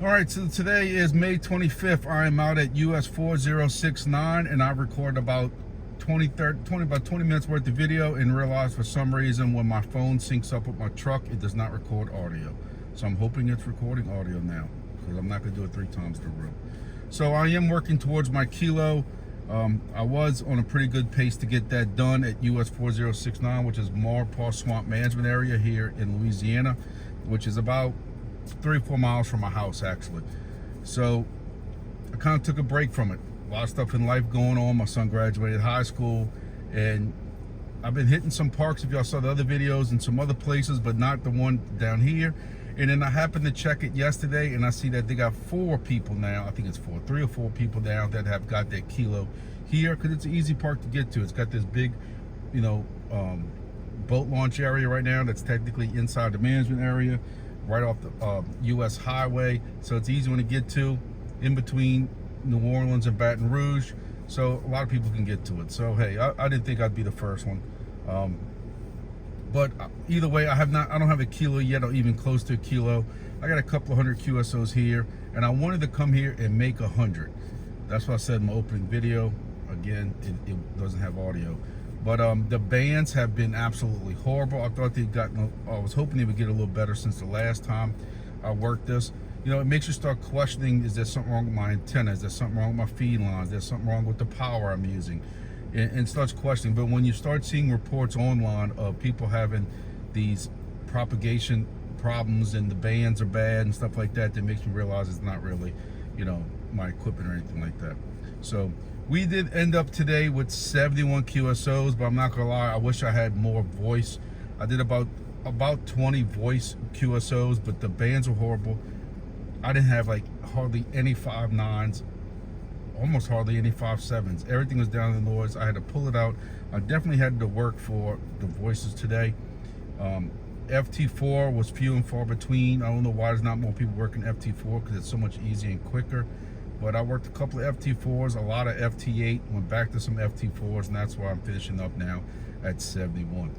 All right, so today is May 25th. I am out at US 4069 and I recorded about 20 minutes worth of video and realized for some reason when my phone syncs up with my truck, it does not record audio. So I'm hoping it's recording audio now because I'm not going to do it 3 times in a row. So I am working towards my kilo. I was on a pretty good pace to get that done at US 4069, which is Maurepas Swamp Management Area here in Louisiana, which is about 3 or 4 miles from my house actually. So I kind of took a break from it. A lot of stuff in life going on. My son graduated high school and I've been hitting some parks, if y'all saw the other videos, and some other places, but not the one down here. And then I happened to check it yesterday and I see that they got 4 people now. I think it's 3 or 4 people now that have got that kilo here, because it's an easy park to get to. It's got this big, boat launch area right now that's technically inside the management area, right off the US highway. So it's easy one to get to, in between New Orleans and Baton Rouge. So a lot of people can get to it. So hey, I didn't think I'd be the first one. But either way, I don't have a kilo yet, or even close to a kilo. I got a couple of 100 QSOs here, and I wanted to come here and make 100. That's what I said in my opening video. Again, it doesn't have audio. But the bands have been absolutely horrible. I thought I was hoping they would get a little better since the last time I worked this. You know, it makes you start questioning, is there something wrong with my antenna? Is there something wrong with my feed lines? Is there something wrong with the power I'm using? And starts questioning. But when you start seeing reports online of people having these propagation problems and the bands are bad and stuff like that, that makes me realize it's not really, my equipment or anything like that. So we did end up today with 71 QSOs, but I'm not gonna lie, I wish I had more voice. I did about 20 voice QSOs, but the bands were horrible. I didn't have like hardly any 5.9s, almost hardly any 5.7s. Everything was down in the noise. I had to pull it out. I definitely had to work for the voices today. FT4 was few and far between. I don't know why there's not more people working FT4, because it's so much easier and quicker. But I worked a couple of FT4s, a lot of FT8, went back to some FT4s, and that's why I'm finishing up now at 71.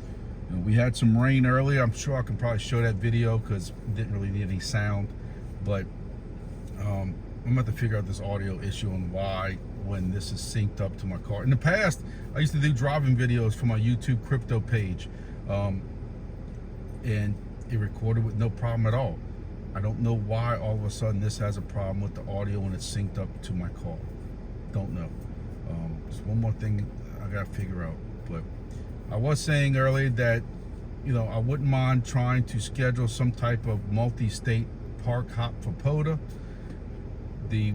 We had some rain earlier. I'm sure I can probably show that video because it didn't really need any sound. But I'm going to have to figure out this audio issue and why, when this is synced up to my car. In the past, I used to do driving videos for my YouTube crypto page, and it recorded with no problem at all. I don't know why all of a sudden this has a problem with the audio when it's synced up to my car. Don't know. Just one more thing I got to figure out. But I was saying earlier that, I wouldn't mind trying to schedule some type of multi-state park hop for POTA.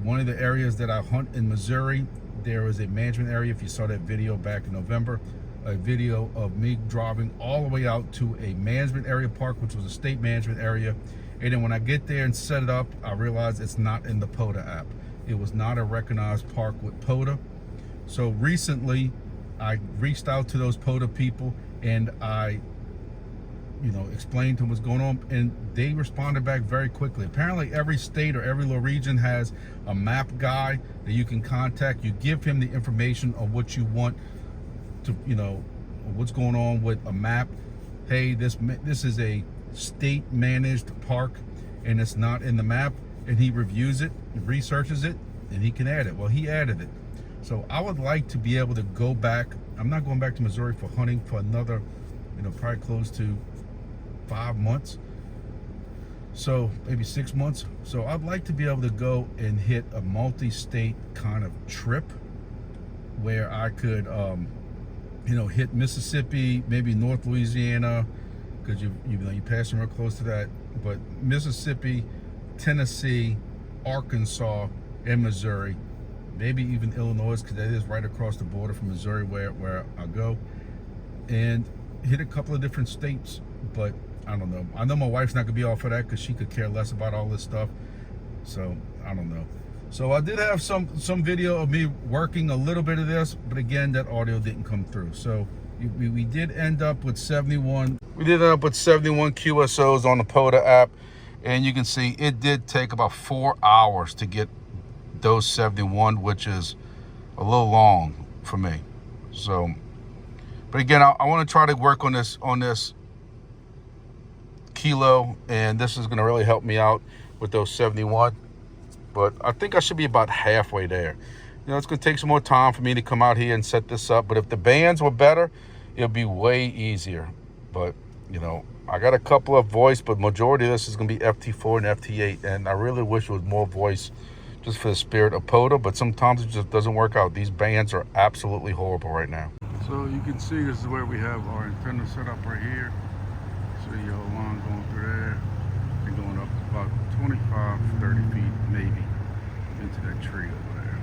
One of the areas that I hunt in Missouri, there is a management area. If you saw that video back in November, a video of me driving all the way out to a management area park, which was a state management area. And then when I get there and set it up, I realized it's not in the POTA app. It was not a recognized park with POTA. So recently, I reached out to those POTA people and I, explained to them what's going on, and they responded back very quickly. Apparently, every state or every little region has a map guy that you can contact. You give him the information of what you want to, what's going on with a map. Hey, this is a state managed park and it's not in the map, and he reviews it, researches it, and he can add it. Well, he added it. So I would like to be able to go back. I'm not going back to Missouri for hunting for another, probably close to 5 months. So maybe 6 months. So I'd like to be able to go and hit a multi-state kind of trip where I could, hit Mississippi, maybe North Louisiana, because you passing real close to that, but Mississippi, Tennessee, Arkansas, and Missouri, maybe even Illinois, because that is right across the border from Missouri where I go, and hit a couple of different states. But I don't know. I know my wife's not gonna be all for that because she could care less about all this stuff. So I don't know. So I did have some video of me working a little bit of this, but again, that audio didn't come through. So we did end up with 71. We did end up with 71 QSOs on the POTA app, and you can see it did take about 4 hours to get those 71, which is a little long for me. So, but again, I want to try to work on this kilo, and this is going to really help me out with those 71. but I think I should be about halfway there. You know, it's going to take some more time for me to come out here and set this up, but if the bands were better, it'll be way easier. But, you know, I got a couple of voice, but majority of this is going to be FT4 and FT8, and I really wish it was more voice just for the spirit of POTA, but sometimes it just doesn't work out. These bands are absolutely horrible right now. So you can see this is where we have our antenna set up right here. See your line going through there and going up about 25, 30 feet maybe into that tree over there.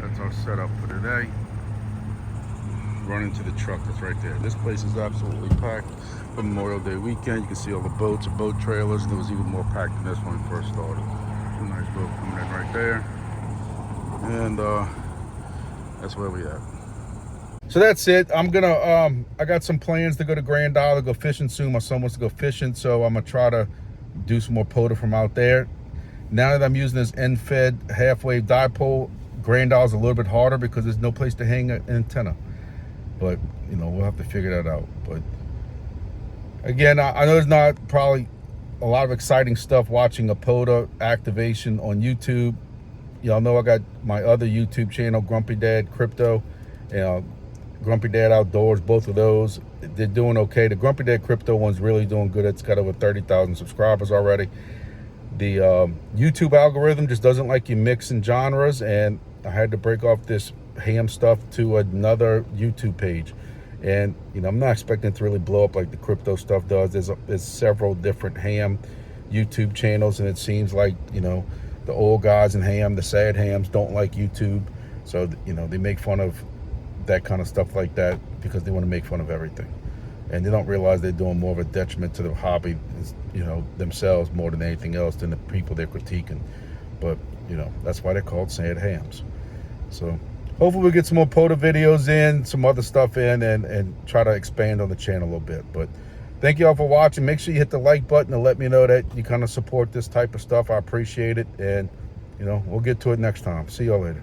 That's our setup for today. Run into the truck that's right there. This place is absolutely packed for Memorial Day weekend. You can see all the boats and boat trailers, and it was even more packed than this when we first started. A nice boat coming in right there. And that's where we at. So that's it. I'm gonna I got some plans to go to Grand Isle, go fishing soon. My son wants to go fishing, so I'm gonna try to do some more POTA from out there. Now that I'm using this end-fed half-wave dipole, Grand Isle's a little bit harder because there's no place to hang an antenna. But you know, we'll have to figure that out. But again, I know there's not probably a lot of exciting stuff watching a POTA activation on YouTube. Y'all know I got my other YouTube channel, Grumpy Dad Crypto, Grumpy Dad Outdoors, both of those. They're doing okay. The Grumpy Dad Crypto one's really doing good. It's got over 30,000 subscribers already. The YouTube algorithm just doesn't like you mixing genres, and I had to break off this ham stuff to another YouTube page. And you know, I'm not expecting it to really blow up like the crypto stuff does. There's several different ham YouTube channels, and it seems like, you know, the old guys in ham, the sad hams, don't like YouTube. So, you know, they make fun of that kind of stuff like that because they want to make fun of everything. And they don't realize they're doing more of a detriment to the hobby, you know, themselves more than anything else, than the people they're critiquing. But, you know, that's why they're called sad hams. So hopefully we'll get some more POTA videos in, some other stuff in, and try to expand on the channel a little bit. But thank you all for watching. Make sure you hit the like button to let me know that you kind of support this type of stuff. I appreciate it. And, you know, we'll get to it next time. See y'all later.